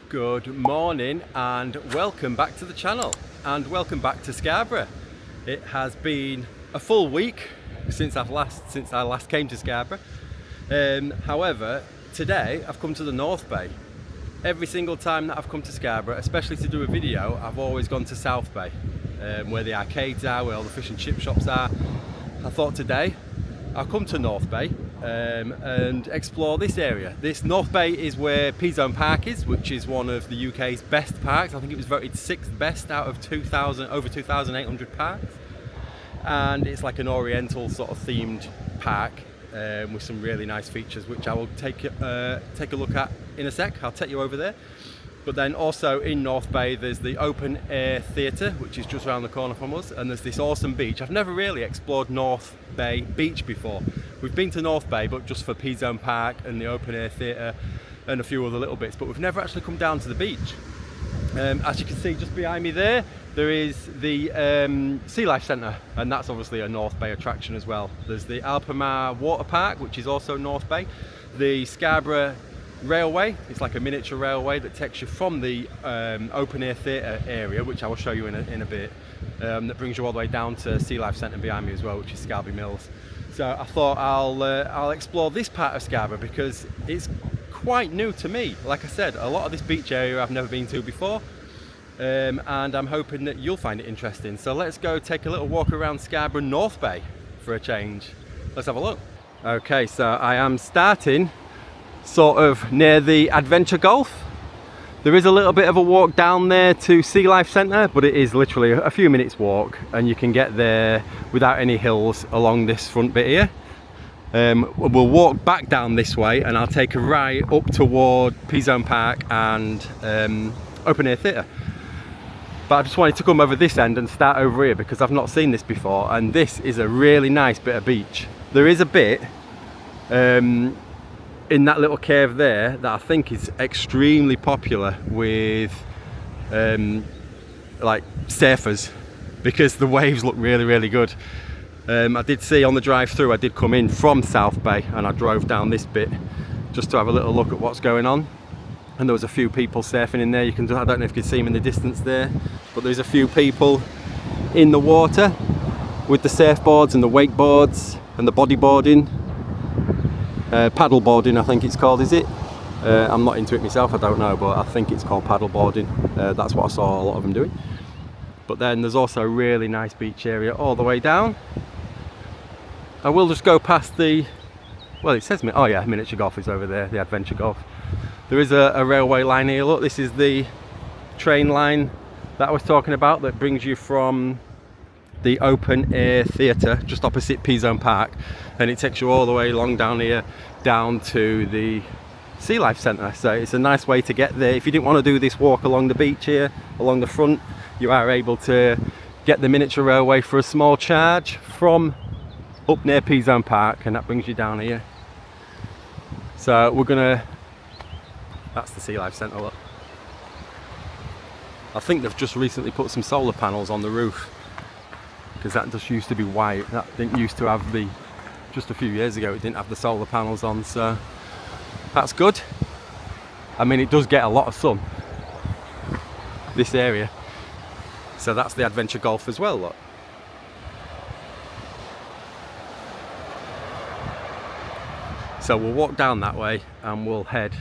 Good morning and welcome back to the channel and welcome back to Scarborough. It has been a full week since I last came to Scarborough. However, today I've come to the North Bay. Every single time that I've come to Scarborough, especially to do a video, I've always gone to South Bay, where the arcades are, where all the fish and chip shops are. I thought today I'll come to North Bay and explore this area. This North Bay is where Peasholme Park is, which is one of the UK's best parks. I think it was voted 6th best out of over 2,800 parks. And it's like an oriental sort of themed park with some really nice features, which I will take a look at in a sec. I'll take you over there. But then also in North Bay there's the open air theatre, which is just around the corner from us, and there's this awesome beach. I've never really explored North Bay Beach before. We've been to North Bay, but just for Peasholme Park and the open air theatre and a few other little bits, but we've never actually come down to the beach. As you can see just behind me there is the Sealife Centre, and that's obviously a North Bay attraction as well. There's the Alpamare Waterpark, which is also North Bay. The Scarborough railway, it's like a miniature railway that takes you from the open air theatre area, which I will show you in a bit, that brings you all the way down to Sealife Centre behind me as well, which is Scarborough Mills. So I thought I'll explore this part of Scarborough because it's quite new to me. Like I said, a lot of this beach area I've never been to before, and I'm hoping that you'll find it interesting. So let's go take a little walk around Scarborough North Bay for a change. Let's have a look. Okay, so I am starting sort of near the adventure golf. There is a little bit of a walk down there to Sealife Centre, but it is literally a few minutes walk and you can get there without any hills along this front bit here. We'll walk back down this way and I'll take a right up toward Peasholme Park and open air theatre. But I just wanted to come over this end and start over here because I've not seen this before, and this is a really nice bit of beach. There is a bit in that little cave there that I think is extremely popular with like surfers, because the waves look really good. I did see on the drive through, I did come in from South Bay and I drove down this bit just to have a little look at what's going on, and there was a few people surfing in there. I don't know if you can see them in the distance there, but there's a few people in the water with the surfboards and the wakeboards and the bodyboarding. Paddle boarding I think it's called, is it? I'm not into it myself, I don't know, but I think it's called paddle boarding. That's what I saw a lot of them doing. But then there's also a really nice beach area all the way down. I will just go past the, well, it says, oh yeah, miniature golf is over there, the adventure golf. There is a railway line here. Look, this is the train line that I was talking about that brings you from the open air theatre just opposite Peasholme Park, and it takes you all the way along down here down to the Sealife Centre. So it's a nice way to get there. If you didn't want to do this walk along the beach here along the front, you are able to get the miniature railway for a small charge from up near Peasholme Park, and that brings you down here. So we're gonna, that's the Sealife Centre. Look, I think they've just recently put some solar panels on the roof, because that just used to be white. That didn't used to have the, just a few years ago it didn't have the solar panels on, so that's good. I mean, it does get a lot of sun, this area. So that's the adventure golf as well, look. So we'll walk down that way and we'll head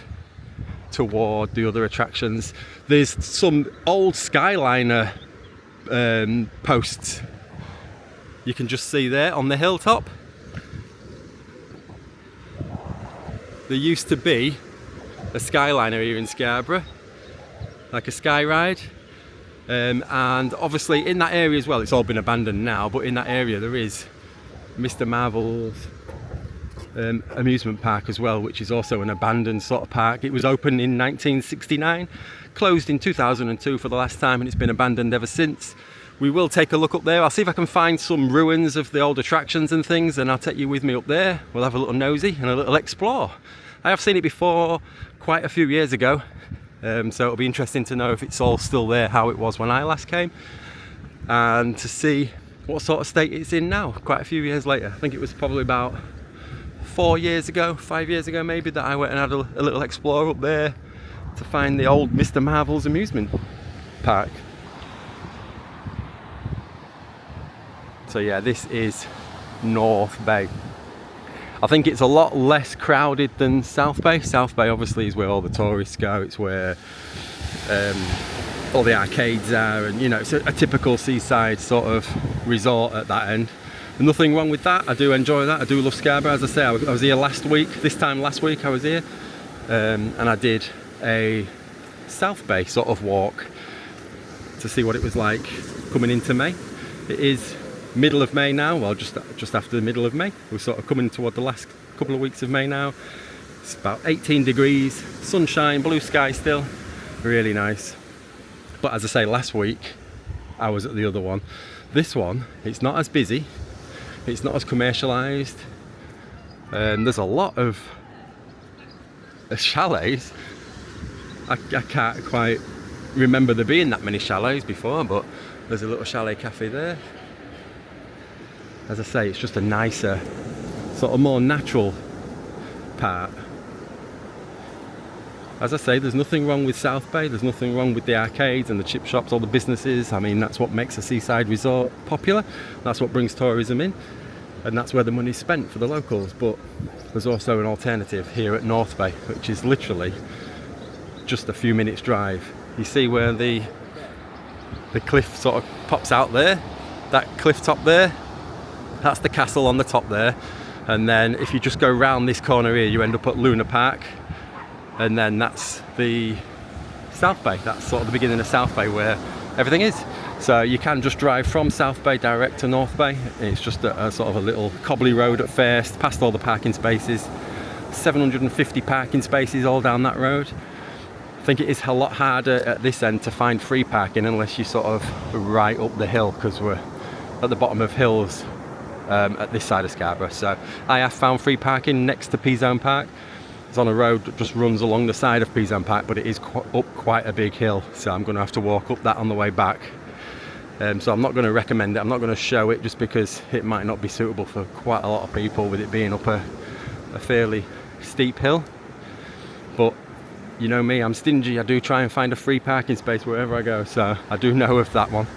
toward the other attractions. There's some old Skyliner posts you can just see there on the hilltop. There used to be a Skyliner here in Scarborough, like a sky ride, and obviously in that area as well, it's all been abandoned now, but in that area there is Mr.Marvel Amusement Park as well, which is also an abandoned sort of park. It was opened in 1969, closed in 2002 for the last time, and it's been abandoned ever since. We will take a look up there. I'll see if I can find some ruins of the old attractions and things, and I'll take you with me up there. We'll have a little nosy and a little explore. I have seen it before quite a few years ago, so it'll be interesting to know if it's all still there, how it was when I last came, and to see what sort of state it's in now, quite a few years later. I think it was probably about 5 years ago maybe, that I went and had a little explore up there. to find the old Mr. Marvel's Amusement Park. So yeah, this is North Bay. I think it's a lot less crowded than South Bay. South Bay obviously is where all the tourists go. It's where all the arcades are, and you know, it's a typical seaside sort of resort at that end. Nothing wrong with that. I do enjoy that. I do love Scarborough. As I say, I was here last week. This time last week I was here, and I did a South Bay sort of walk to see what it was like coming into May. It is middle of May now, well just after the middle of May. We're sort of coming toward the last couple of weeks of May now. It's about 18 degrees, sunshine, blue sky still, really nice. But as I say, last week I was at the other one. This one, it's not as busy, it's not as commercialised. There's a lot of chalets. I can't quite remember there being that many chalets before, but there's a little chalet cafe there. As I say, it's just a nicer, sort of more natural part. As I say, there's nothing wrong with South Bay, there's nothing wrong with the arcades and the chip shops, all the businesses. I mean, that's what makes a seaside resort popular, that's what brings tourism in, and that's where the money's spent for the locals. But there's also an alternative here at North Bay, which is literally just a few minutes drive. You see where the cliff sort of pops out there, that cliff top there? That's the castle on the top there, and then if you just go round this corner here, you end up at Luna Park, and then that's the South Bay. That's sort of the beginning of South Bay where everything is. So you can just drive from South Bay direct to North Bay. It's just a sort of a little cobbly road at first, past all the parking spaces. 750 parking spaces all down that road. I think it is a lot harder at this end to find free parking unless you sort of right up the hill, because we're at the bottom of hills at this side of Scarborough. So I have found free parking next to Peasholme Park. It's on a road that just runs along the side of Peasholme Park, but it is up quite a big hill, so I'm going to have to walk up that on the way back. So I'm not going to recommend it, I'm not going to show it, just because it might not be suitable for quite a lot of people with it being up a fairly steep hill. But you know me, I'm stingy, I do try and find a free parking space wherever I go, so I do know of that one,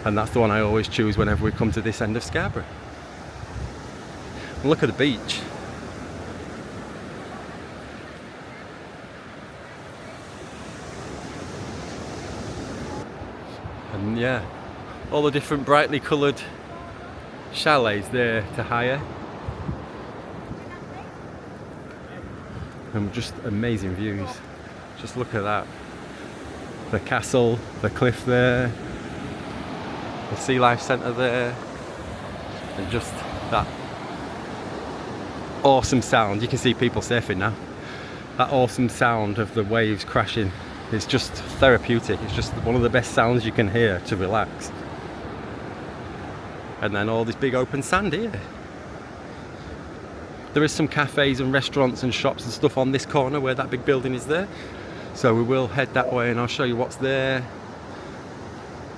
and that's the one I always choose whenever we come to this end of Scarborough. And look at the beach. And yeah, all the different brightly coloured chalets there to hire. And just amazing views. Just look at that. The castle, the cliff there, the Sealife Centre there, and just that awesome sound. You can see people surfing now. That awesome sound of the waves crashing is just therapeutic. It's just one of the best sounds you can hear to relax. And then all this big open sand here. There is some cafes and restaurants and shops and stuff on this corner where that big building is there. So we will head that way and I'll show you what's there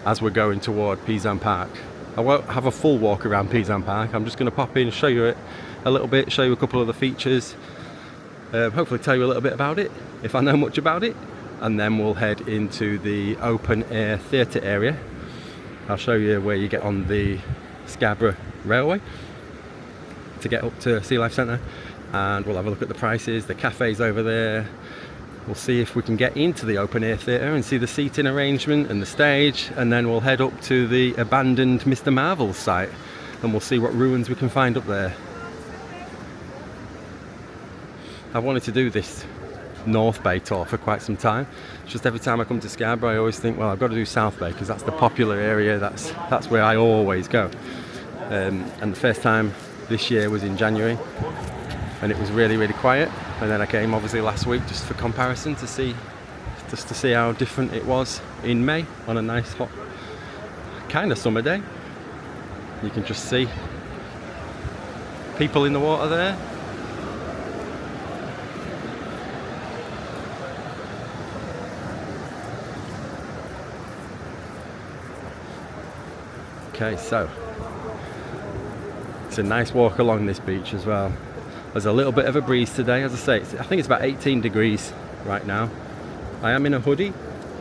as we're going toward Peasholme Park. I won't have a full walk around Peasholme Park. I'm just going to pop in, show you it a little bit, show you a couple of the features, hopefully tell you a little bit about it, if I know much about it, and then we'll head into the open air theatre area. I'll show you where you get on the Scarborough Railway to get up to Sealife Centre, and we'll have a look at the prices, the cafes over there. We'll see if we can get into the open air theatre and see the seating arrangement and the stage, and then we'll head up to the abandoned Mr. Marvel site and we'll see what ruins we can find up there. I've wanted to do this North Bay tour for quite some time. It's just every time I come to Scarborough I always think, well, I've got to do South Bay because that's the popular area, that's where I always go. And the first time this year was in January and it was really, really quiet, and then I came obviously last week just for comparison to see how different it was in May on a nice hot kind of summer day. You can just see people in the water there. Okay, so it's a nice walk along this beach as well. There's a little bit of a breeze today, as I say. I think it's about 18 degrees right now. I am in a hoodie,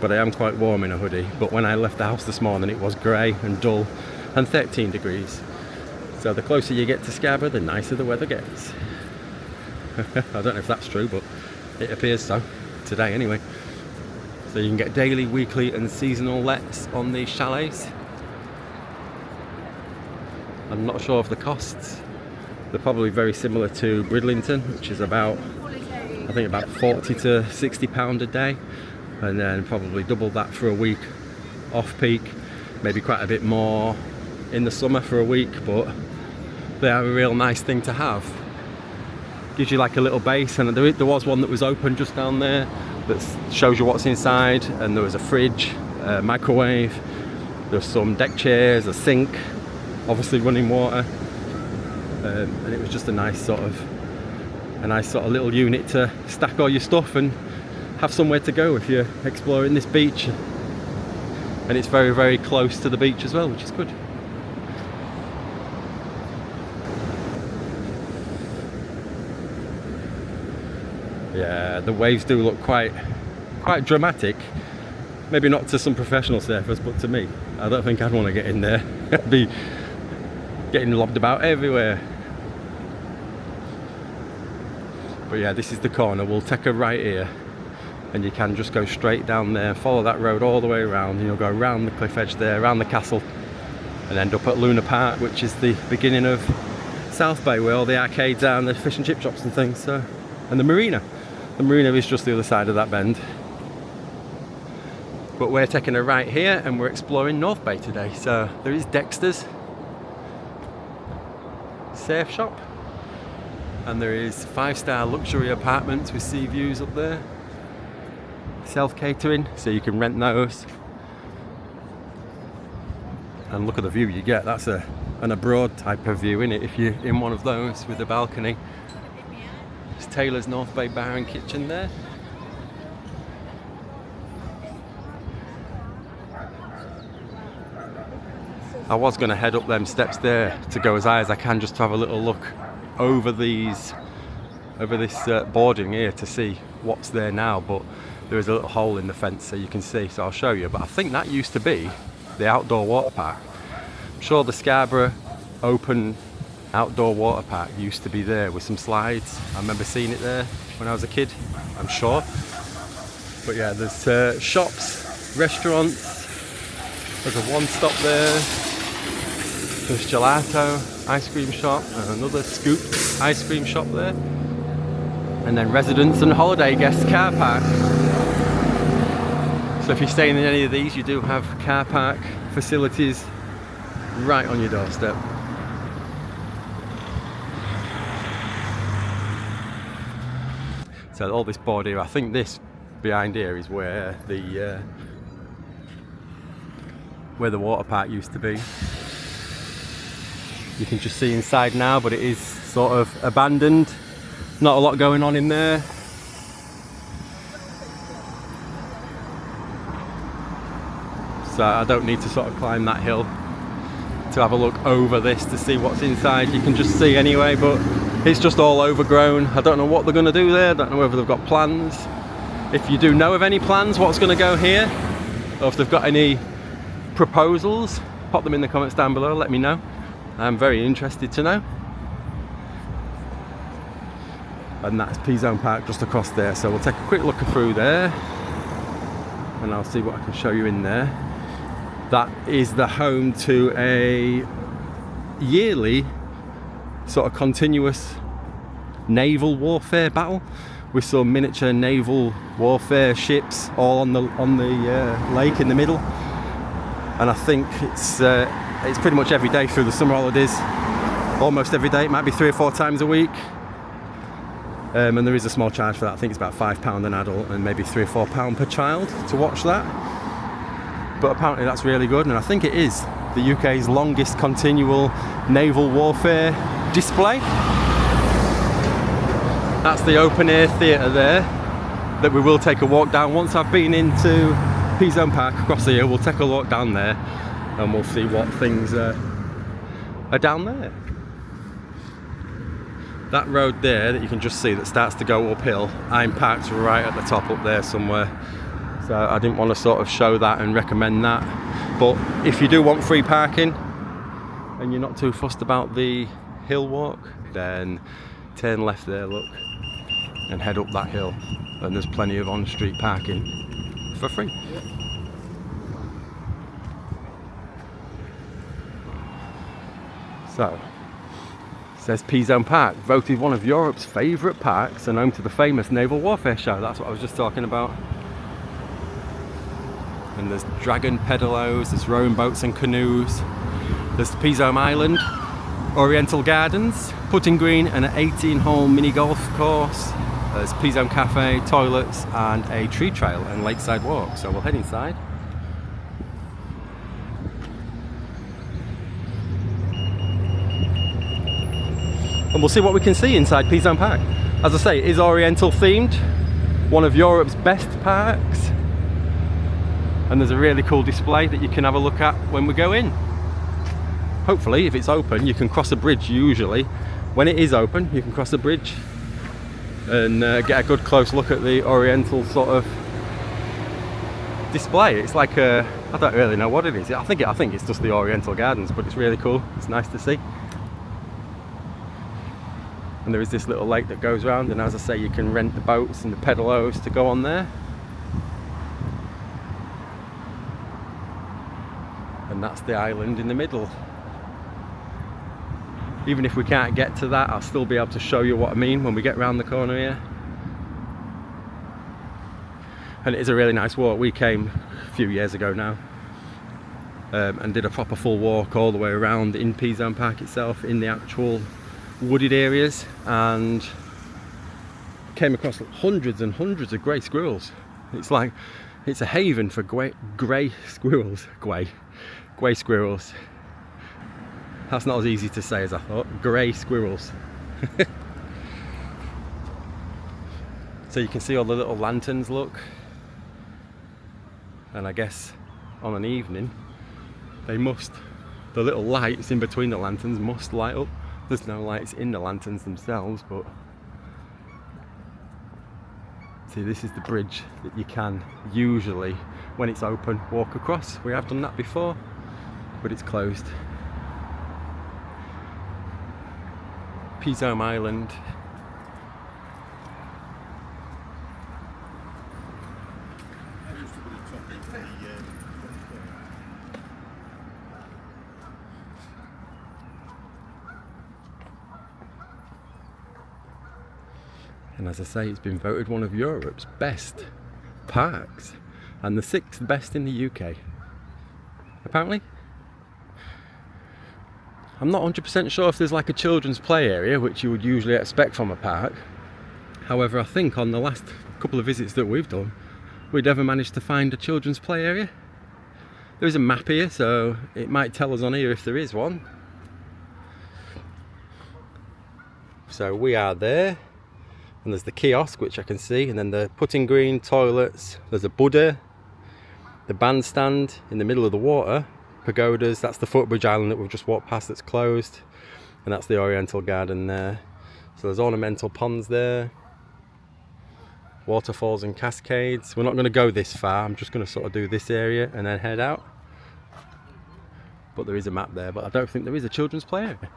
but I am quite warm in a hoodie. But when I left the house this morning, it was grey and dull and 13 degrees. So the closer you get to Scarborough, the nicer the weather gets. I don't know if that's true, but it appears so today anyway. So you can get daily, weekly and seasonal lets on these chalets. I'm not sure of the costs. They're probably very similar to Bridlington, which is about, I think about £40 to £60 a day, and then probably double that for a week off peak, maybe quite a bit more in the summer for a week, but they are a real nice thing to have. Gives you like a little base, and there was one that was open just down there that shows you what's inside, and there was a fridge, a microwave, there's some deck chairs, a sink, obviously running water. And it was just a nice sort of little unit to stack all your stuff and have somewhere to go if you're exploring this beach. And it's very, very close to the beach as well, which is good. Yeah, the waves do look quite dramatic. Maybe not to some professional surfers, but to me, I don't think I'd want to get in there. I'd be getting lobbed about everywhere. But yeah, this is the corner. We'll take a right here, and you can just go straight down there, follow that road all the way around, and you'll go around the cliff edge there, around the castle, and end up at Luna Park, which is the beginning of South Bay, where all the arcades are and the fish and chip shops and things. So, and the marina. The marina is just the other side of that bend. But we're taking a right here, and we're exploring North Bay today. So there is Dexter's surf shop, and there is 5-star luxury apartments with sea views up there, self-catering, so you can rent those. And look at the view you get. That's an abroad type of view, innit, if you're in one of those with a balcony. There's Taylor's North Bay Bar and Kitchen there. I was going to head up them steps there to go as high as I can, just to have a little look over this boarding here to see what's there now, but there is a little hole in the fence so you can see, so I'll show you. But I think that used to be the outdoor water park. I'm sure the Scarborough open outdoor water park used to be there with some slides. I remember seeing it there when I was a kid, I'm sure. But yeah, there's shops, restaurants, there's a one-stop there. There's gelato, ice cream shop, and another Scoop ice cream shop there. And then residents and holiday guest car park. So if you're staying in any of these, you do have car park facilities right on your doorstep. So all this board here, I think this behind here is where the water park used to be. You can just see inside now, but it is sort of abandoned. Not a lot going on in there. So I don't need to sort of climb that hill to have a look over this to see what's inside. You can just see anyway, but it's just all overgrown. I don't know what they're going to do there. I don't know whether they've got plans. If you do know of any plans, what's going to go here, or if they've got any proposals, pop them in the comments down below, let me know. I'm very interested to know. And that's Peasholme Park just across there, so we'll take a quick look through there and I'll see what I can show you in there. That is the home to a yearly sort of continuous naval warfare battle with some miniature naval warfare ships all on the lake in the middle. And I think it's pretty much every day through the summer holidays, almost every day. It might be 3 or 4 times a week, and there is a small charge for that. I think it's about £5 an adult and maybe £3 or £4 per child to watch that. But apparently that's really good, and I think it is the UK's longest continual naval warfare display. That's the open air theatre there that we will take a walk down. Once I've been into Peasholme Park across the hill, we'll take a walk down there and we'll see what things are down there. That road there that you can just see that starts to go uphill, I'm parked right at the top up there somewhere. So I didn't want to sort of show that and recommend that. But if you do want free parking and you're not too fussed about the hill walk, then turn left there, look, and head up that hill, and there's plenty of on-street parking for free. So, it says Peasholme Park, voted one of Europe's favourite parks and home to the famous naval warfare show. That's what I was just talking about. And there's dragon pedalos, there's rowing boats and canoes. There's the Peasholme Island, Oriental Gardens, putting green and an 18-hole mini golf course. There's Peasholme Cafe, toilets and a tree trail and lakeside walk. So we'll head inside. And we'll see what we can see inside Peasholme Park. As I say, it is Oriental themed, one of Europe's best parks. And there's a really cool display that you can have a look at when we go in. Hopefully, if it's open, you can cross a bridge usually. When it is open, you can cross a bridge and get a good close look at the Oriental sort of display. It's like I don't really know what it is. I think it's just the Oriental Gardens, but it's really cool. It's nice to see. And there is this little lake that goes around, and as I say, you can rent the boats and the pedalos to go on there. And that's the island in the middle. Even if we can't get to that, I'll still be able to show you what I mean when we get round the corner here. And it is a really nice walk. We came a few years ago now and did a proper full walk all the way around in Peasholme Park itself, in the actual wooded areas, and came across hundreds and hundreds of grey squirrels. It's like, it's a haven for grey squirrels. Grey squirrels. That's not as easy to say as I thought. Grey squirrels. So you can see all the little lanterns, look. And I guess on an evening, the little lights in between the lanterns must light up. There's no lights in the lanterns themselves, but see, this is the bridge that you can usually, when it's open, walk across. We have done that before, but it's closed. Peasholme Island. And as I say, it's been voted one of Europe's best parks and the 6th best in the UK, apparently. I'm not 100% sure if there's like a children's play area, which you would usually expect from a park. However, I think on the last couple of visits that we've done, we'd never managed to find a children's play area. There is a map here, so it might tell us on here if there is one. So we are there. And there's the kiosk, which I can see, and then the putting green, toilets, there's a Buddha, the bandstand in the middle of the water, pagodas, that's the footbridge island that we've just walked past that's closed, and that's the Oriental Garden there. So there's ornamental ponds there, waterfalls and cascades. We're not going to go this far, I'm just going to sort of do this area and then head out. But there is a map there, but I don't think there is a children's play area.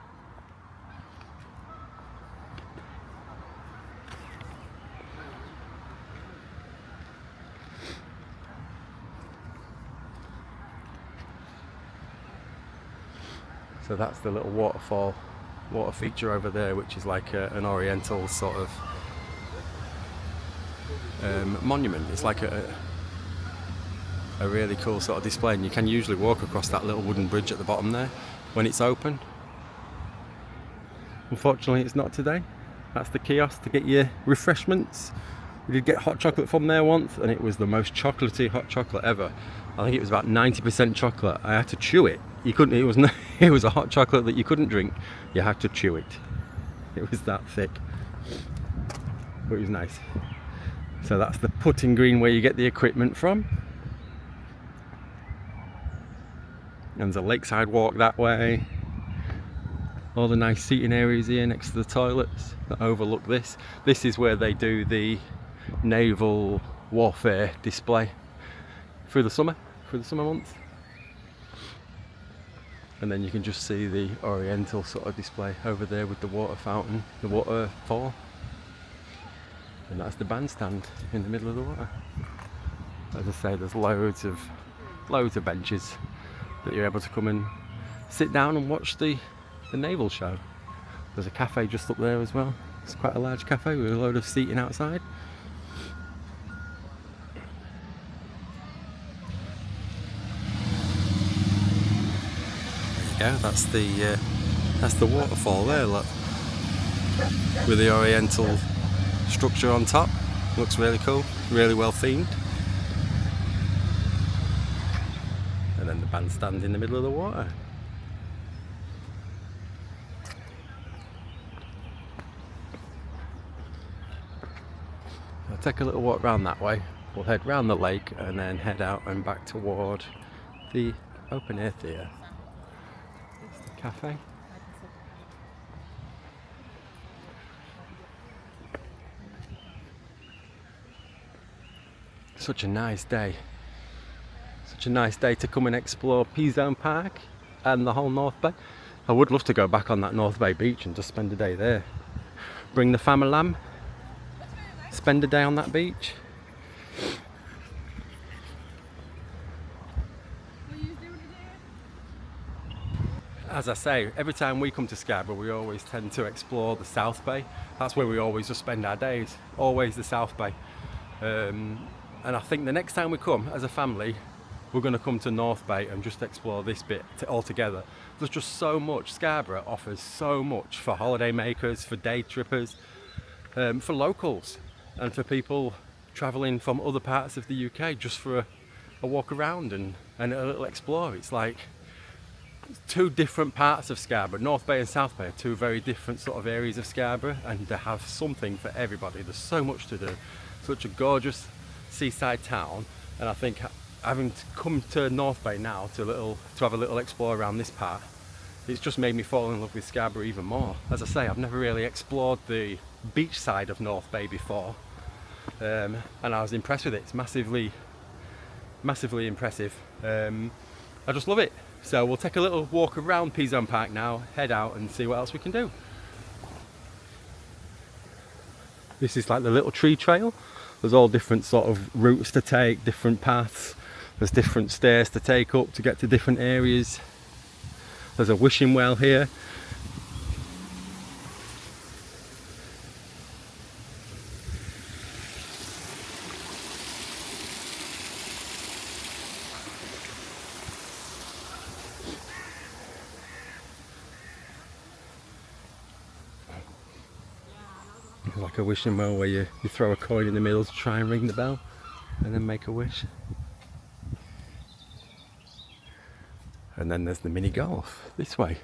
So that's the little water feature over there, which is like an Oriental sort of monument. It's like a really cool sort of display, and you can usually walk across that little wooden bridge at the bottom there when it's open. Unfortunately, it's not today. That's the kiosk to get your refreshments. We did get hot chocolate from there once, and it was the most chocolatey hot chocolate ever. I think it was about 90% chocolate. I had to chew it. You couldn't. It was a hot chocolate that you couldn't drink. You had to chew it. It was that thick. But it was nice. So that's the putting green where you get the equipment from. And there's a lakeside walk that way. All the nice seating areas here next to the toilets that overlook this. This is where they do the naval warfare display. through the summer months. And then you can just see the oriental sort of display over there with the water fountain, the waterfall. And that's the bandstand in the middle of the water. As I say, there's loads of benches that you're able to come and sit down and watch the naval show. There's a cafe just up there as well. It's quite a large cafe with a load of seating outside. There you go, that's the waterfall there, look. With the oriental structure on top. Looks really cool, really well themed. And then the bandstand in the middle of the water. I'll take a little walk around that way. We'll head round the lake and then head out and back toward the open air theatre. It's the cafe. Such a nice day. Such a nice day to come and explore Peasholme Park and the whole North Bay. I would love to go back on that North Bay beach and just spend a day there. Bring the family lamb, spend a day on that beach. As I say, every time we come to Scarborough, we always tend to explore the South Bay. That's where we always just spend our days, always the South Bay. And I think the next time we come as a family, we're going to come to North Bay and just explore this bit all together. There's just so much. Scarborough offers so much for holiday makers, for day trippers, for locals, and for people travelling from other parts of the UK just for a walk around and a little explore. It's like two different parts of Scarborough. North Bay and South Bay are two very different sort of areas of Scarborough, and they have something for everybody. There's so much to do. Such a gorgeous seaside town, and I think having to come to North Bay now to have a little explore around this part, it's just made me fall in love with Scarborough even more. As I say, I've never really explored the beach side of North Bay before, and I was impressed with it. It's massively impressive. I just love it. So we'll take a little walk around Peasholme Park now, head out and see what else we can do. This is like the little tree trail. There's all different sort of routes to take, different paths. There's different stairs to take up to get to different areas. There's a wishing well here. Like a wishing well where you throw a coin in the middle to try and ring the bell and then make a wish. And then there's the mini golf this way.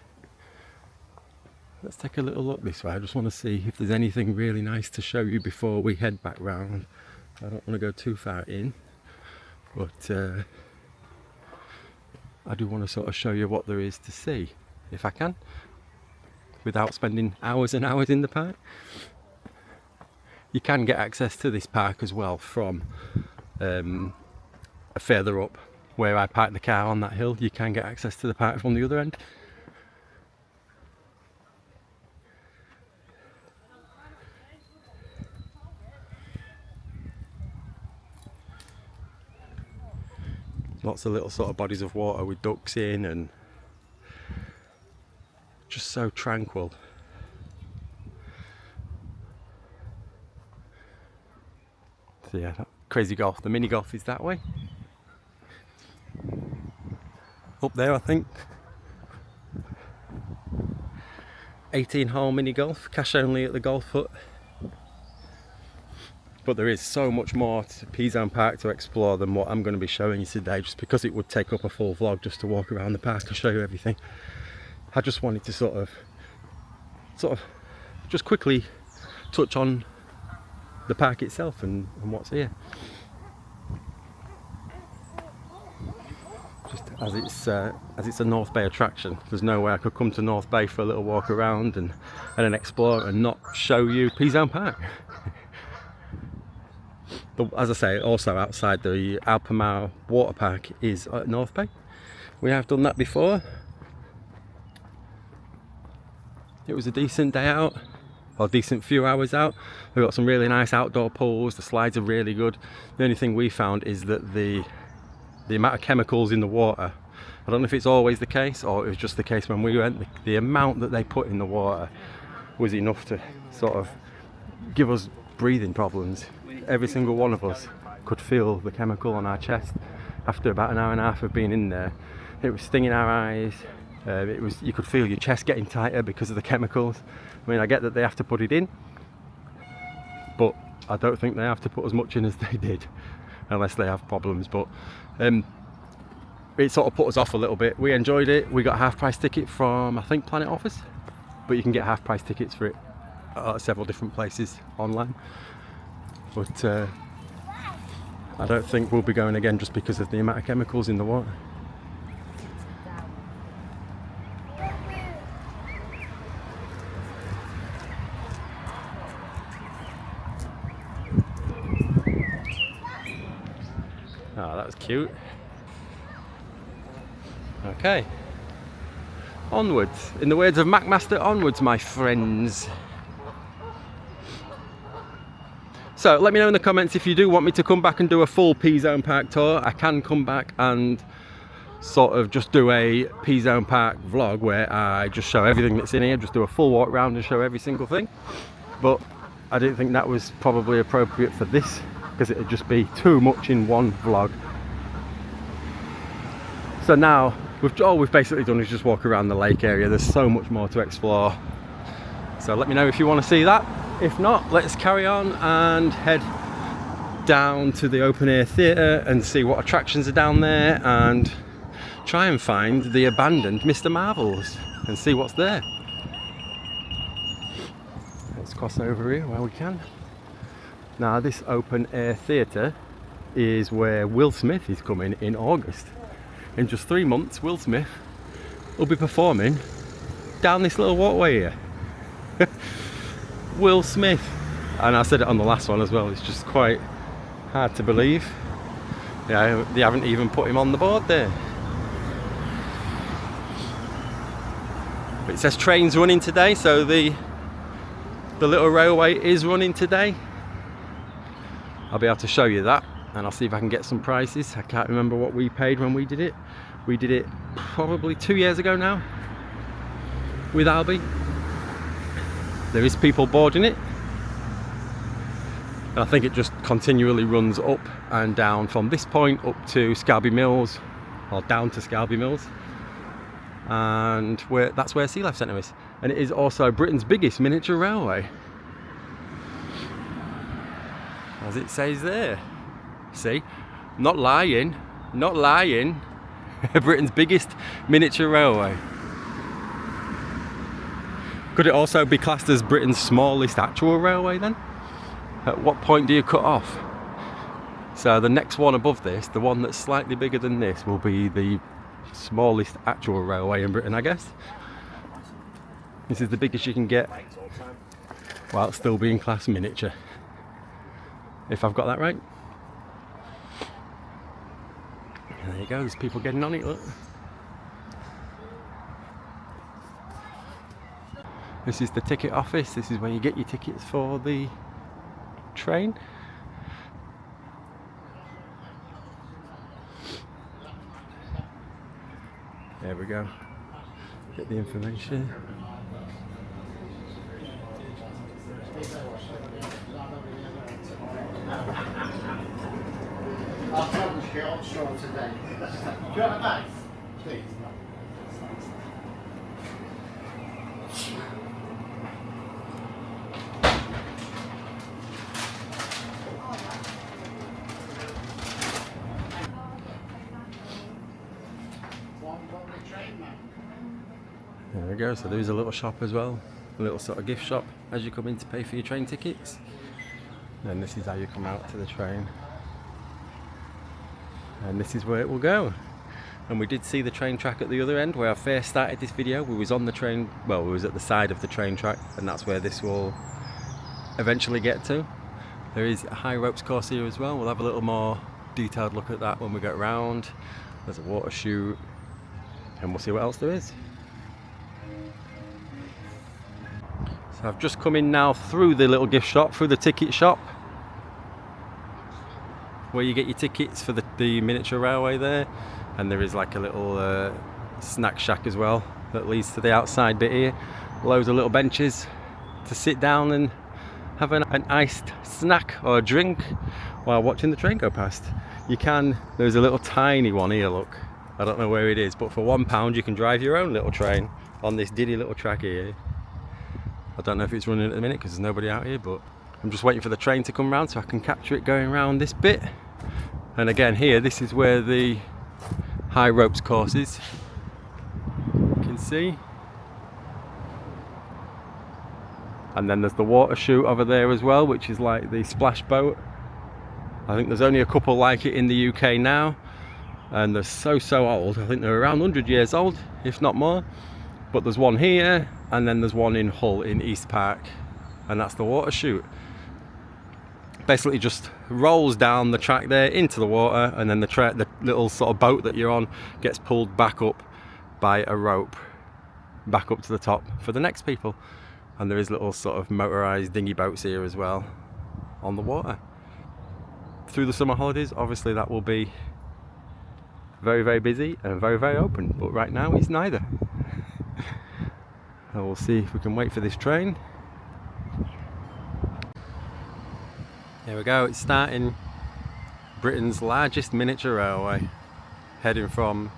Let's take a little look this way. I just want to see if there's anything really nice to show you before we head back round. I don't want to go too far in, but I do want to sort of show you what there is to see, if I can, without spending hours and hours in the park. You can get access to this park as well from further up where I parked the car on that hill. You can get access to the park from the other end. Lots of little sort of bodies of water with ducks in, and just so tranquil. So yeah, that crazy golf. The mini golf is that way. Up there, I think. 18-hole mini golf, cash only at the golf hut. But there is so much more to Peasholme Park to explore than what I'm going to be showing you today, just because it would take up a full vlog just to walk around the park and show you everything. I just wanted to sort of just quickly touch on the park itself and what's here. Just as it's a North Bay attraction, there's no way I could come to North Bay for a little walk around and then explore and not show you Peasholme Park. as I say, also outside the Alpamare Waterpark is at North Bay. We have done that before. It was a decent day out, or decent few hours out. We've got some really nice outdoor pools, the slides are really good. The only thing we found is that the amount of chemicals in the water, I don't know if it's always the case or it was just the case when we went, the amount that they put in the water was enough to sort of give us breathing problems. Every single one of us could feel the chemical on our chest after about an hour and a half of being in there. It was stinging our eyes. You could feel your chest getting tighter because of the chemicals. I mean, I get that they have to put it in, but I don't think they have to put as much in as they did, unless they have problems. But it sort of put us off a little bit. We enjoyed it. We got a half-price ticket from, I think, Planet Office, but you can get half-price tickets for it at several different places online. But I don't think we'll be going again just because of the amount of chemicals in the water. Oh, that was cute. Okay. Onwards. In the words of MacMaster, onwards, my friends. So let me know in the comments if you do want me to come back and do a full Peasholme Park tour. I can come back and sort of just do a Peasholme Park vlog where I just show everything that's in here, just do a full walk around and show every single thing. But I didn't think that was probably appropriate for this, because it would just be too much in one vlog. So now, all we've basically done is just walk around the lake area. There's so much more to explore. So let me know if you want to see that. If not, let's carry on and head down to the open air theatre and see what attractions are down there and try and find the abandoned Mr. Marvels and see what's there. Let's cross over here where we can. Now this open air theatre is where Will Smith is coming in August. In just 3 months, Will Smith will be performing down this little walkway here. Will Smith. And I said it on the last one as well, it's just quite hard to believe. Yeah, they haven't even put him on the board there. But it says trains running today, so the little railway is running today. I'll be able to show you that, and I'll see if I can get some prices. I can't remember what we paid when we did it. We did it probably 2 years ago now with Albi. There is people boarding it, and I think it just continually runs up and down from this point up to Scarborough Mills, or down to Scarborough Mills, and that's where Sealife Centre is. And it is also Britain's biggest miniature railway, as it says there. See, not lying, not lying. Britain's biggest miniature railway. Could it also be classed as Britain's smallest actual railway then? At what point do you cut off? So the next one above this, the one that's slightly bigger than this, will be the smallest actual railway in Britain, I guess. This is the biggest you can get while still being classed miniature, if I've got that right. And there you go, there's people getting on it, look. This is the ticket office. This is where you get your tickets for the train. There we go. Get the information. I'll probably get on short today. Do you want a knife? Please. There we go, so there is a little shop as well, a little sort of gift shop as you come in to pay for your train tickets. And this is how you come out to the train. And this is where it will go. And we did see the train track at the other end where I first started this video. We was on the train, well, we was at the side of the train track, and that's where this will eventually get to. There is a high ropes course here as well. We'll have a little more detailed look at that when we get around. There's a water chute, and we'll see what else there is. So I've just come in now through the little gift shop, through the ticket shop, where you get your tickets for the miniature railway there. And there is like a little snack shack as well that leads to the outside bit here. Loads of little benches to sit down and have an iced snack or a drink while watching the train go past. You can, there's a little tiny one here, look. I don't know where it is, but for £1 you can drive your own little train on this diddy little track here. I don't know if it's running at the minute because there's nobody out here, but I'm just waiting for the train to come round so I can capture it going around this bit. And again here, this is where the high ropes course is. You can see. And then there's the water chute over there as well, which is like the splash boat. I think there's only a couple like it in the UK now, and they're so old. I think they're around 100 years old, if not more. But there's one here, and then there's one in Hull in East Park, and that's the water chute. Basically just rolls down the track there into the water, and then the little sort of boat that you're on gets pulled back up by a rope back up to the top for the next people. And there is little sort of motorised dinghy boats here as well on the water. Through the summer holidays, obviously that will be very busy and very open, but right now it's neither. And we'll see if we can wait for this train. Here we go, it's starting. Britain's largest miniature railway, heading from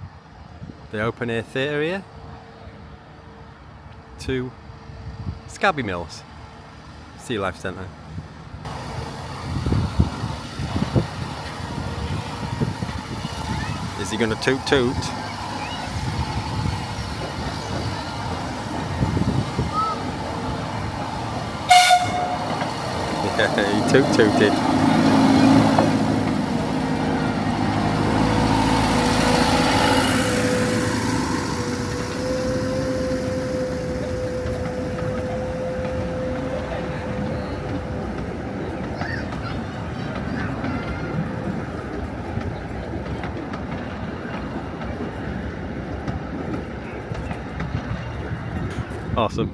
the open air theatre here to Scarborough Mills, Sealife Centre. Is he going to toot toot? Yeah, he toot tooted. Awesome.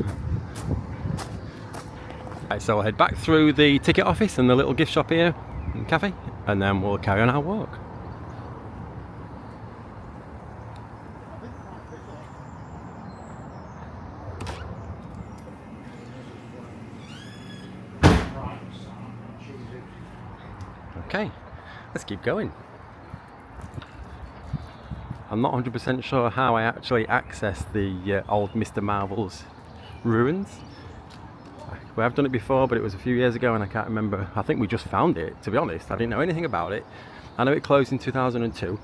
Right, so we'll head back through the ticket office and the little gift shop here and cafe, and then we'll carry on our walk. Okay, let's keep going. I'm not 100% sure how I actually accessed the old Mr. Marvel's ruins. We have done it before, but it was a few years ago and I can't remember. I think we just found it, to be honest. I didn't know anything about it. I know it closed in 2002,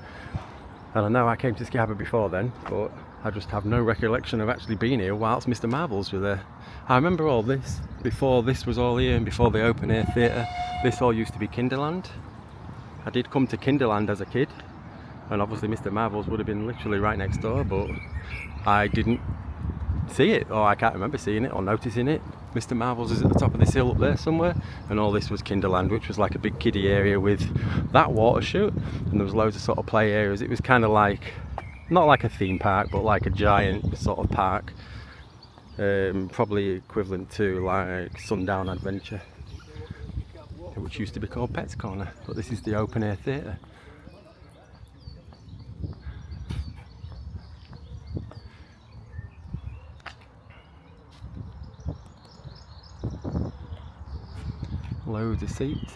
and I know I came to Scarborough before then, but I just have no recollection of actually being here whilst Mr. Marvel's were there. I remember all this, before this was all here and before the open air theatre, this all used to be Kinderland. I did come to Kinderland as a kid, and obviously Mr. Marvel's would have been literally right next door, but I didn't see it, or I can't remember seeing it or noticing it. Mr. Marvel's is at the top of this hill up there somewhere, and all this was Kinderland, which was like a big kiddie area with that water chute, and there was loads of sort of play areas. It was kind of like, not like a theme park, but like a giant sort of park, probably equivalent to like Sundown Adventure, which used to be called Pets Corner, but this is the open air theatre. Loads of seats,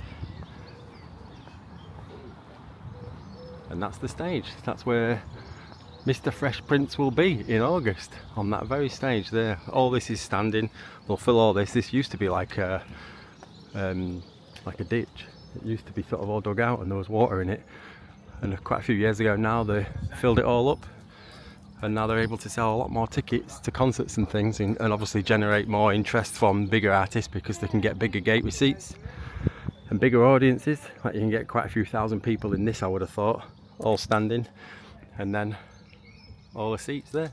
and that's the stage. That's where Mr. Fresh Prince will be in August, on that very stage there. All this is standing. We'll fill all this. This used to be like a ditch. It used to be sort of all dug out and there was water in it, and quite a few years ago now they filled it all up, and now they're able to sell a lot more tickets to concerts and things, and obviously generate more interest from bigger artists because they can get bigger gate receipts and bigger audiences. Like you can get quite a few thousand people in this, I would have thought, all standing, and then all the seats there.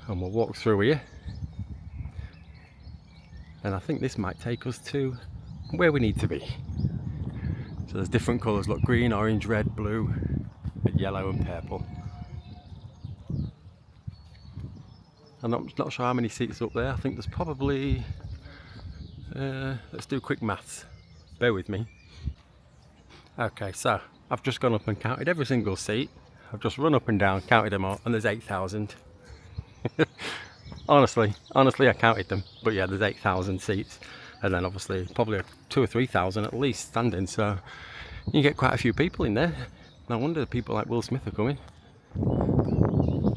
And we'll walk through here. And I think this might take us to where we need to be. So there's different colours, look, green, orange, red, blue, and yellow and purple. I'm not sure how many seats up there. I think there's probably, let's do quick maths. Bear with me. Okay, so I've just gone up and counted every single seat. I've just run up and down, counted them all, and there's 8,000. honestly I counted them, but yeah, there's 8,000 seats, and then obviously probably 2,000 or 3,000 at least standing, so you get quite a few people in there. No wonder people like Will Smith are coming. You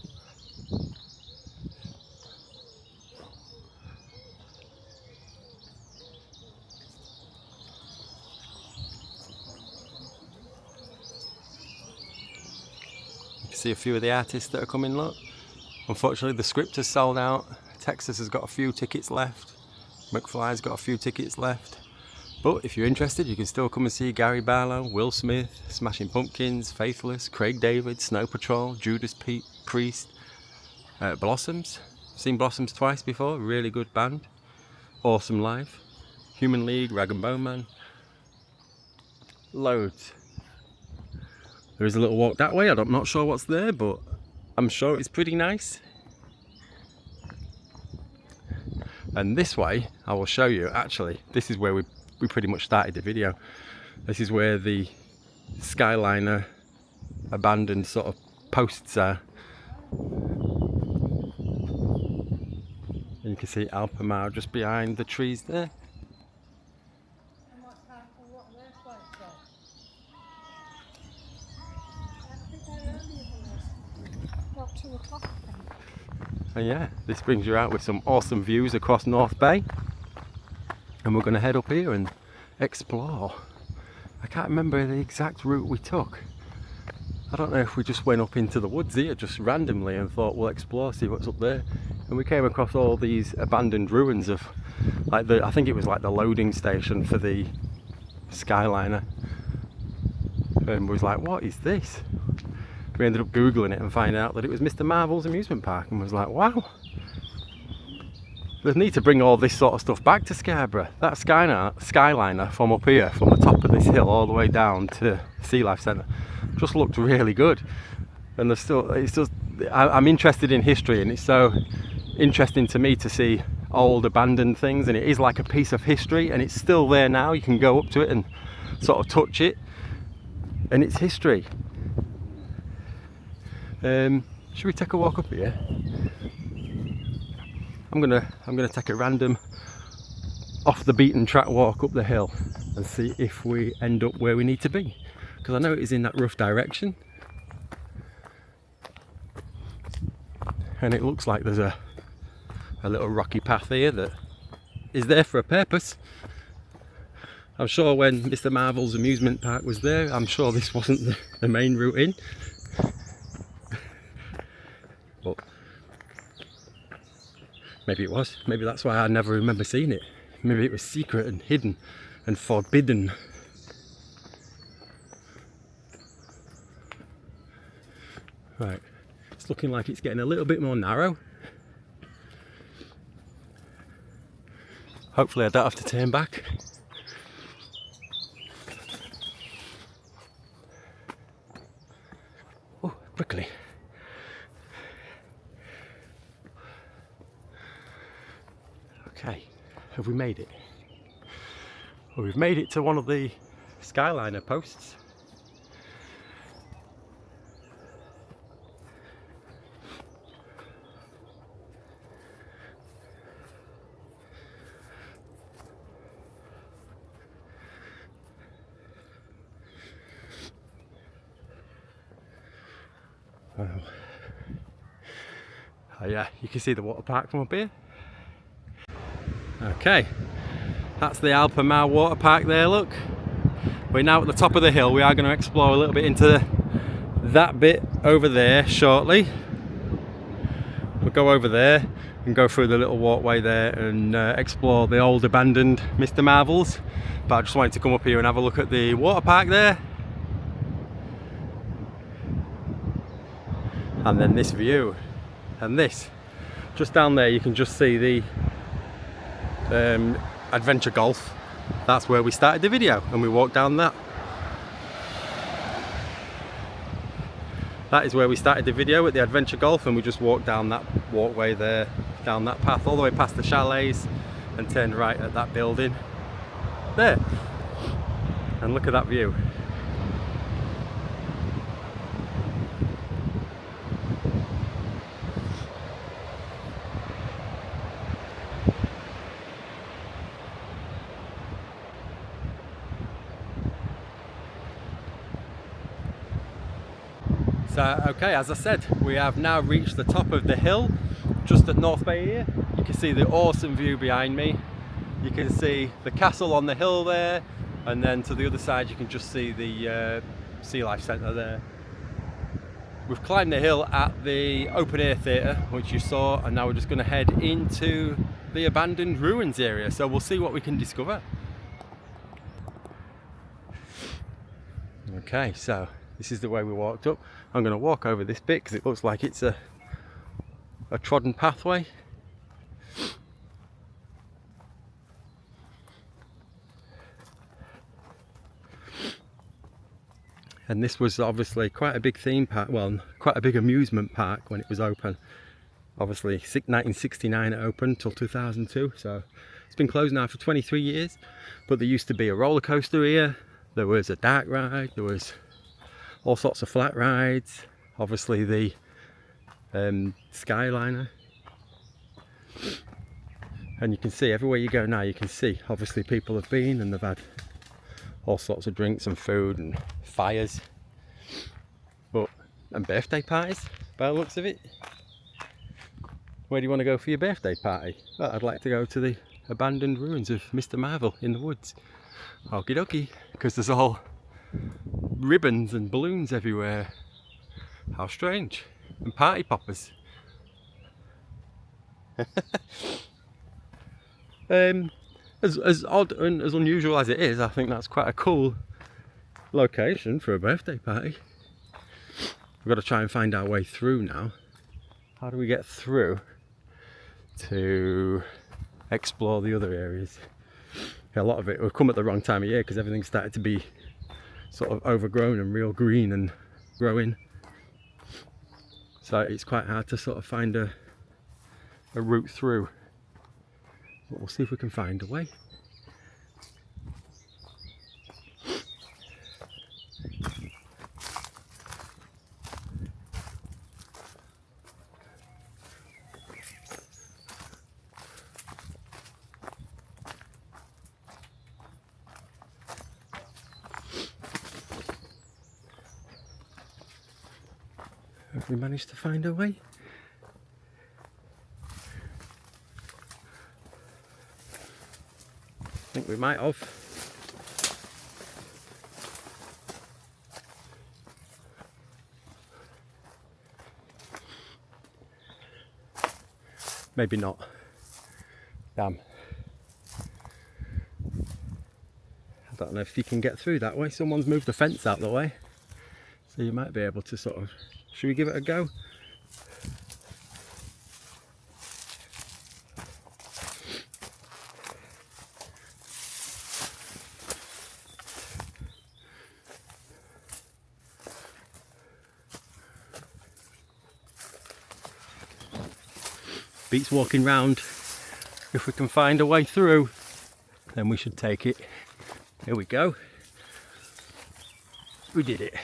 can see a few of the artists that are coming, look. Unfortunately the script has sold out. Texas has got a few tickets left. McFly's got a few tickets left. But if you're interested, you can still come and see Gary Barlow, Will Smith, Smashing Pumpkins, Faithless, Craig David, Snow Patrol, Judas Priest, Blossoms. Seen Blossoms twice before, really good band. Awesome live. Human League, Rag and Bone Man. Loads. There is a little walk that way. I'm not sure what's there, but I'm sure it's pretty nice. And this way, I will show you, actually, this is where we pretty much started the video. This is where the Skyline abandoned sort of posts are. And you can see Alpamare just behind the trees there. And yeah, this brings you out with some awesome views across North Bay. And we're going to head up here and explore. I can't remember the exact route we took. I don't know if we just went up into the woods here just randomly and thought we'll explore, see what's up there. And we came across all these abandoned ruins of, like, I think it was like the loading station for the Skyliner. And we was like, what is this? We ended up googling it and finding out that it was Mr. Marvel's Amusement Park, and was like, wow, they need to bring all this sort of stuff back to Scarborough. That Skyliner from up here, from the top of this hill all the way down to Sealife Centre, just looked really good. And there's still, it's just, I'm interested in history, and it's so interesting to me to see old abandoned things, and it is like a piece of history, and it's still there now. You can go up to it and sort of touch it, and it's history. Should we take a walk up here? I'm gonna take a random off the beaten track walk up the hill and see if we end up where we need to be, because I know it is in that rough direction, and it looks like there's a little rocky path here that is there for a purpose. I'm sure when Mr. Marvel's Amusement Park was there, I'm sure this wasn't the main route in. But maybe it was. Maybe that's why I never remember seeing it. Maybe it was secret and hidden and forbidden. Right, it's looking like it's getting a little bit more narrow. Hopefully I don't have to turn back. Oh, prickly. Okay, have we made it? Well, we've made it to one of the Skyliner posts. Wow. Oh yeah, you can see the water park from up here. Okay, that's the Alpamare Waterpark there, look. We're now at the top of the hill. We are going to explore a little bit into that bit over there shortly. We'll go over there and go through the little walkway there and explore the old abandoned Mr. Marvel's. But I just wanted to come up here and have a look at the water park there. And then this view. And this. just down there you can just see the adventure golf. That's where we started the video, and we walked down that. That is where we started the video at the adventure golf, and we just walked down that walkway there, down that path all the way past the chalets and turned right at that building there. And look at that view. So, okay, as I said, we have now reached the top of the hill, just at North Bay here. You can see the awesome view behind me. You can see the castle on the hill there, and then to the other side you can just see the Sealife Centre there. We've climbed the hill at the open air theatre, which you saw, and now we're just going to head into the abandoned ruins area, so we'll see what we can discover. Okay, so this is the way we walked up. I'm going to walk over this bit because it looks like it's a trodden pathway. And this was obviously quite a big theme park, well, quite a big amusement park when it was open. Obviously 1969 it opened till 2002, so it's been closed now for 23 years. But there used to be a roller coaster here, there was a dark ride, there was all sorts of flat rides, obviously the Skyline. And you can see everywhere you go now, you can see obviously people have been and they've had all sorts of drinks and food and fires, and birthday parties by the looks of it. Where do you want to go for your birthday party? Well, I'd like to go to the abandoned ruins of Mr. Marvel in the woods. Okie dokie, because there's all ribbons and balloons everywhere. How strange. And party poppers. As odd and as unusual as it is, I think that's quite a cool location for a birthday party. We've got to try and find our way through now. How do we get through to explore the other areas? A lot of it will come at the wrong time of year because everything started to be sort of overgrown and real green and growing. So it's quite hard to sort of find a route through. But we'll see if we can find a way. Have we managed to find a way? I think we might have. Maybe not. Damn. I don't know if you can get through that way. Someone's moved the fence out the way. So you might be able to sort of... Should we give it a go? Beats walking round. If we can find a way through, then we should take it. Here we go. We did it.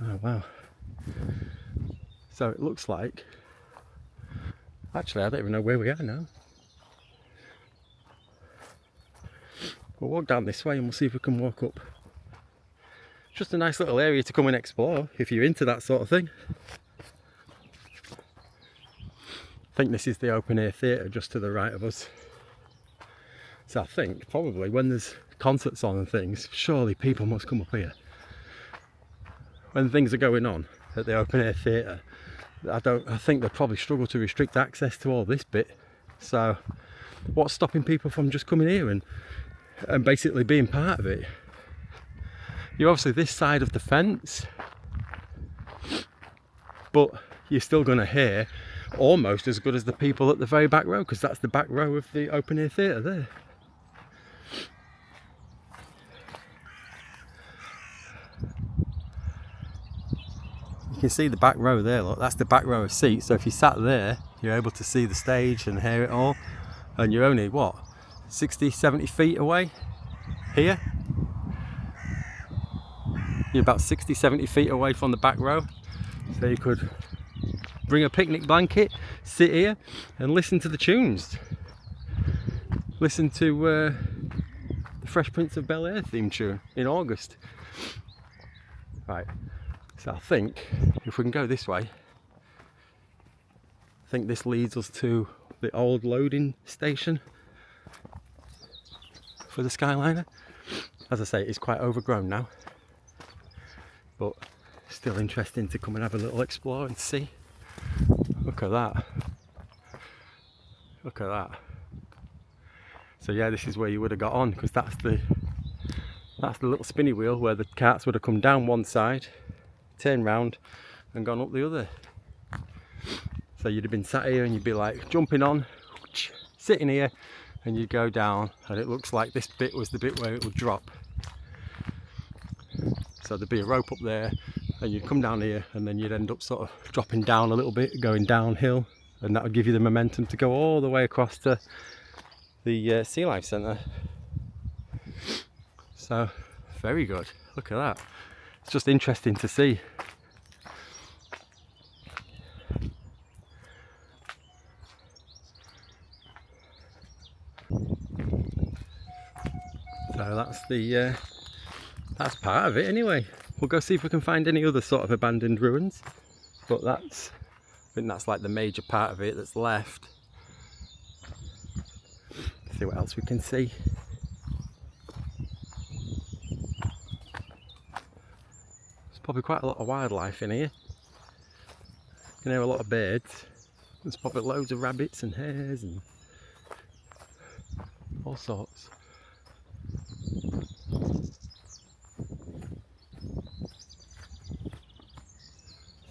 Oh wow. So it looks like, actually I don't even know where we are now. We'll walk down this way and we'll see if we can walk up. Just a nice little area to come and explore if you're into that sort of thing. I think this is the open air theatre just to the right of us. So I think probably when there's concerts on and things, surely people must come up here. When things are going on at the open air theatre, I think they probably struggle to restrict access to all this bit. So what's stopping people from just coming here and basically being part of it? you're obviously this side of the fence, but you're still going to hear almost as good as the people at the very back row, because that's the back row of the open air theatre there. You can see the back row there, look, that's the back row of seats, so if you sat there you're able to see the stage and hear it all, and you're only what, 60-70 feet away here? You're about 60-70 feet away from the back row, so you could bring a picnic blanket, sit here and listen to the tunes. Listen to the Fresh Prince of Bel-Air theme tune in August. Right, so I think if we can go this way, I think this leads us to the old loading station for the Skyliner. As I say, it's quite overgrown now, but still interesting to come and have a little explore and see. Look at that. Look at that. So yeah, this is where you would have got on, because that's the little spinny wheel where the carts would have come down one side, turned round and gone up the other. So you'd have been sat here and you'd be like jumping on, sitting here, and you'd go down, and it looks like this bit was the bit where it would drop. So there'd be a rope up there, and you'd come down here, and then you'd end up sort of dropping down a little bit, going downhill, and that would give you the momentum to go all the way across to the Sealife Centre. So very good. Look at that. It's just interesting to see. So that's part of it anyway. We'll go see if we can find any other sort of abandoned ruins, but I think that's like the major part of it that's left. See what else we can see. There's probably quite a lot of wildlife in here. You can hear a lot of birds. There's probably loads of rabbits and hares and all sorts.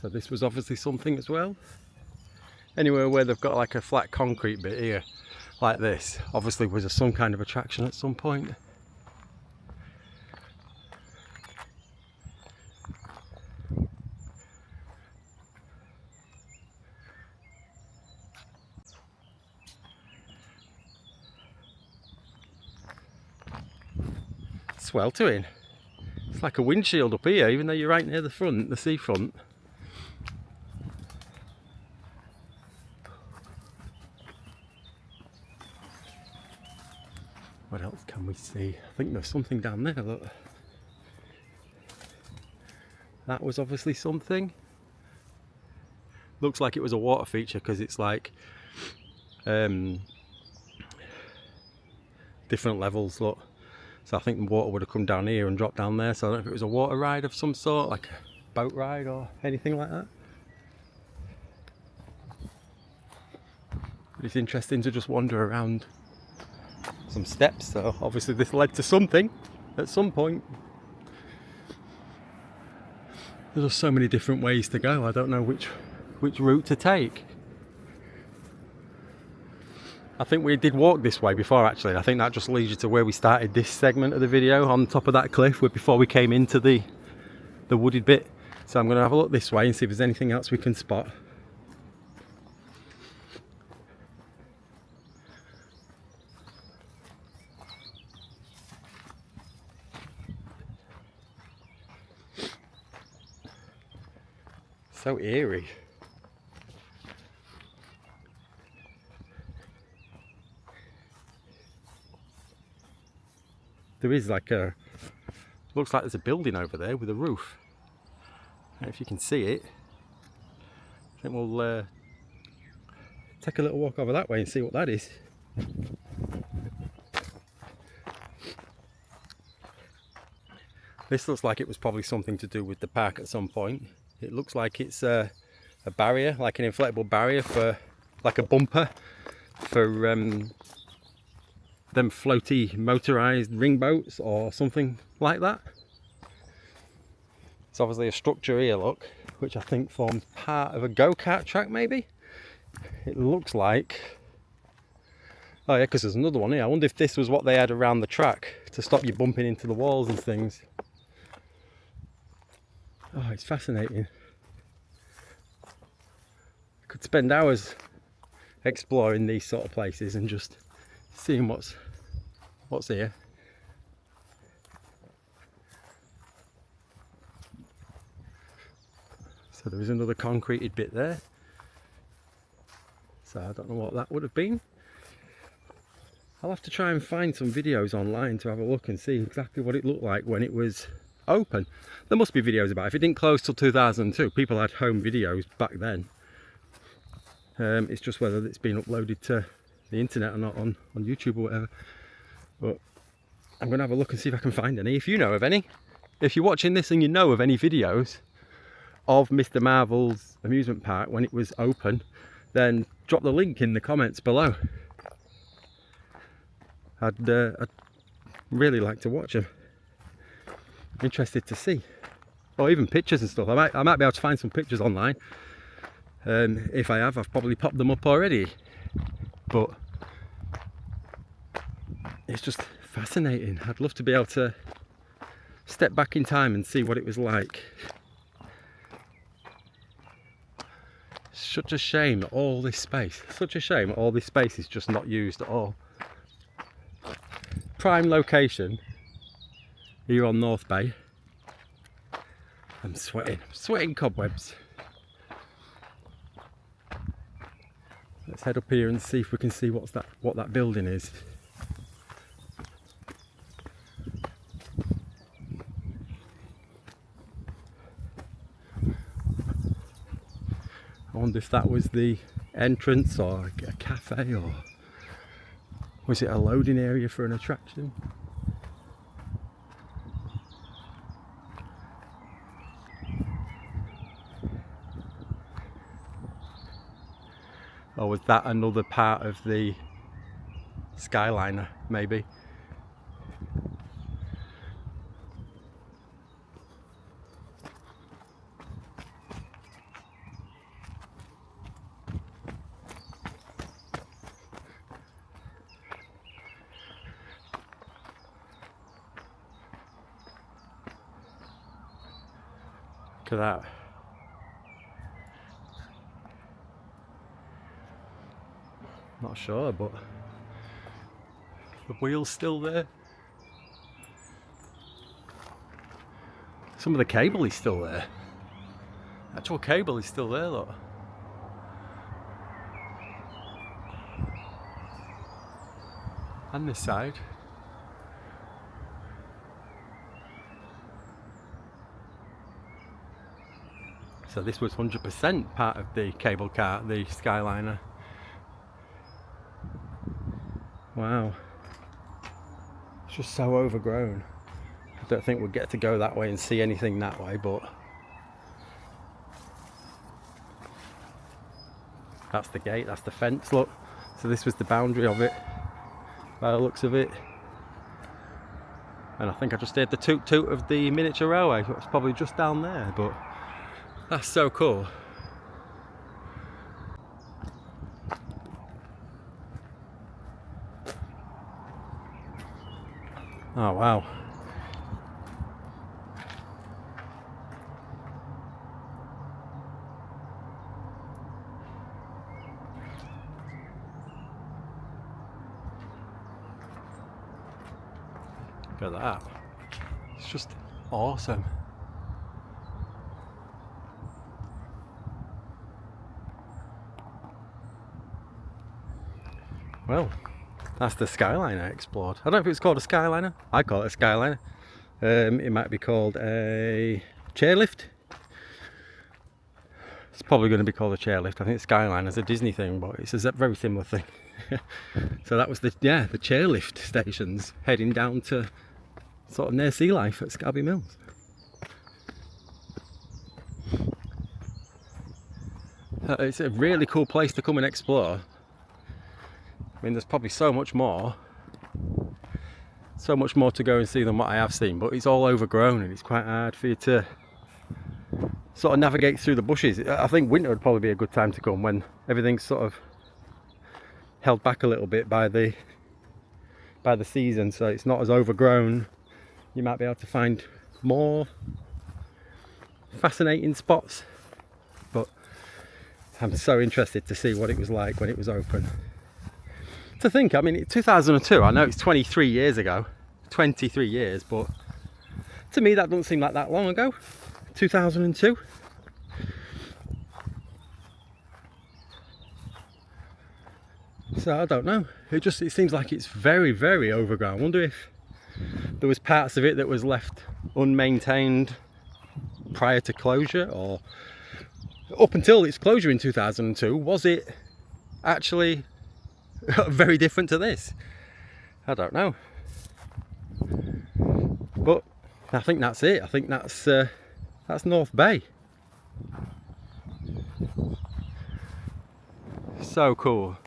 So this was obviously something as well. Anywhere where they've got like a flat concrete bit here, like this, obviously was some kind of attraction at some point. Sweltering. It's like a windshield up here, even though you're right near the front, the seafront. What else can we see? I think there's something down there, look. That was obviously something. Looks like it was a water feature because it's like different levels, look. So I think the water would have come down here and dropped down there. So I don't know if it was a water ride of some sort, like a boat ride or anything like that. It's interesting to just wander around some steps, so obviously this led to something at some point. There's just so many different ways to go. I don't know which route to take. I think we did walk this way before actually. I think that just leads you to where we started this segment of the video, on top of that cliff before we came into the wooded bit. So I'm going to have a look this way and see if there's anything else we can spot. So eerie. There is like looks like there's a building over there with a roof. I don't know if you can see it. I think we'll take a little walk over that way and see what that is. This looks like it was probably something to do with the park at some point. It looks like it's a barrier, like an inflatable barrier for, like a bumper for them floaty motorised ring boats or something like that. It's obviously a structure here, look, which I think forms part of a go-kart track, maybe? It looks like... Oh yeah, because there's another one here. I wonder if this was what they had around the track to stop you bumping into the walls and things. Oh, it's fascinating. I could spend hours exploring these sort of places and just seeing what's here. So there is another concreted bit there. So I don't know what that would have been. I'll have to try and find some videos online to have a look and see exactly what it looked like when it was open. There must be videos about it. If it didn't close till 2002, people had home videos back then. It's just whether it's been uploaded to the internet or not on YouTube or whatever. But I'm going to have a look and see if I can find any. If you know of any, if you're watching this and you know of any videos of Mr. Marvel's Amusement Park when it was open, then drop the link in the comments below. I'd really like to watch them. Interested to see, or even pictures and stuff. I might be able to find some pictures online. If I have, I've probably popped them up already. But it's just fascinating. I'd love to be able to step back in time and see what it was like. Such a shame that all this space, is just not used at all. Prime location here on North Bay. I'm sweating cobwebs. Let's head up here and see if we can see what that building is. I wonder if that was the entrance or a cafe, or was it a loading area for an attraction? Or was that another part of the Skyliner, maybe? Look at that. Not sure, but the wheel's still there. Some of the cable is still there. Actual cable is still there, look. And this side. So this was 100% part of the cable car, the Skyliner. Wow. It's just so overgrown. I don't think we'll get to go that way and see anything that way, but that's the gate, that's the fence, look. So this was the boundary of it, by the looks of it. And I think I just heard the toot toot of the miniature railway. It's probably just down there, but that's so cool. Oh wow. Look at that. It's just awesome. Well, that's the Skyline I explored. I don't know if it's called a Skyliner. I call it a Skyliner. It might be called a chairlift. It's probably going to be called a chairlift. I think Skyline is a Disney thing, but it's a very similar thing. So that was the chairlift stations heading down to sort of near Sealife at Scarborough Mills. It's a really cool place to come and explore. I mean, there's probably so much more to go and see than what I have seen, but it's all overgrown and it's quite hard for you to sort of navigate through the bushes. I think winter would probably be a good time to come, when everything's sort of held back a little bit by the season, so it's not as overgrown. You might be able to find more fascinating spots, but I'm so interested to see what it was like when it was open. To think, I mean, 2002, I know it's 23 years ago, 23 years, but to me that doesn't seem like that long ago. 2002. So I don't know, it seems like it's very, very overgrown. I wonder if there was parts of it that was left unmaintained prior to closure, or up until its closure in 2002, was it actually very different to this? I don't know, but I think that's it. I think that's North Bay. So cool.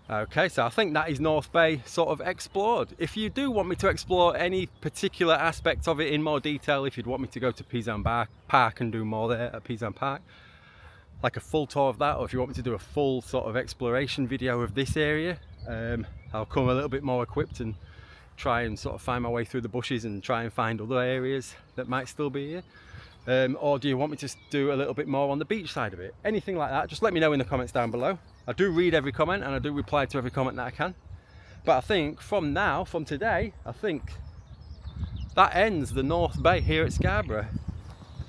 Okay, so I think that is North Bay sort of explored. If you do want me to explore any particular aspect of it in more detail, if you'd want me to go to Peasholme Park and do more there at Peasholme Park, like a full tour of that, or if you want me to do a full sort of exploration video of this area, I'll come a little bit more equipped and try and sort of find my way through the bushes and try and find other areas that might still be here. Or do you want me to do a little bit more on the beach side of it? Anything like that, just let me know in the comments down below. I do read every comment and I do reply to every comment that I can. But I think from today, I think that ends the North Bay here at Scarborough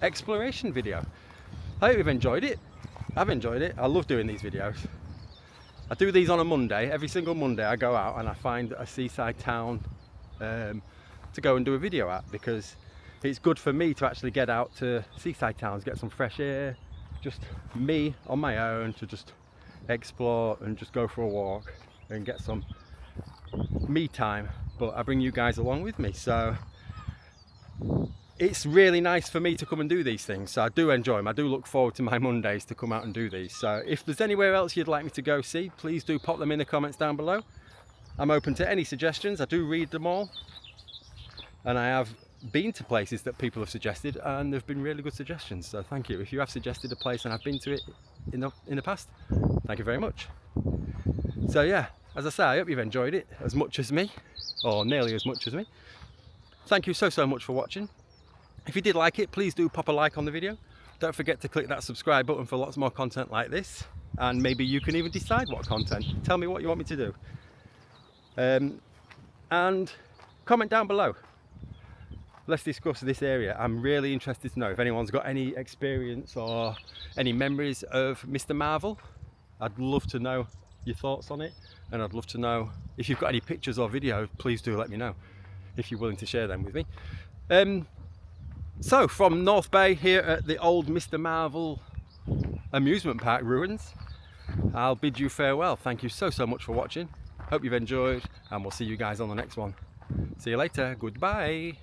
exploration video. I hope you've enjoyed it. I've enjoyed it. I love doing these videos. I do these on a Monday. Every single Monday I go out and I find a seaside town to go and do a video at, because it's good for me to actually get out to seaside towns, get some fresh air, just me on my own, to just explore and just go for a walk and get some me time. But I bring you guys along with me, so it's really nice for me to come and do these things. So I do enjoy them. I do look forward to my Mondays to come out and do these. So if there's anywhere else you'd like me to go see, please do pop them in the comments down below. I'm open to any suggestions. I do read them all, and I have been to places that people have suggested and they've been really good suggestions, so thank you. If you have suggested a place and I've been to it in the past, thank you very much. So yeah, as I say, I hope you've enjoyed it as much as me, or nearly as much as me. Thank you so much for watching. If you did like it, please do pop a like on the video. Don't forget to click that subscribe button for lots more content like this, and maybe you can even decide what content. Tell me what you want me to do, and comment down below. Let's discuss this area. I'm really interested to know if anyone's got any experience or any memories of Mr. Marvel. I'd love to know your thoughts on it, and I'd love to know if you've got any pictures or videos. Please do let me know if you're willing to share them with me. So from North Bay here at the old Mr. Marvel Amusement Park ruins, I'll bid you farewell. Thank you so much for watching. Hope you've enjoyed, and we'll see you guys on the next one. See you later. Goodbye.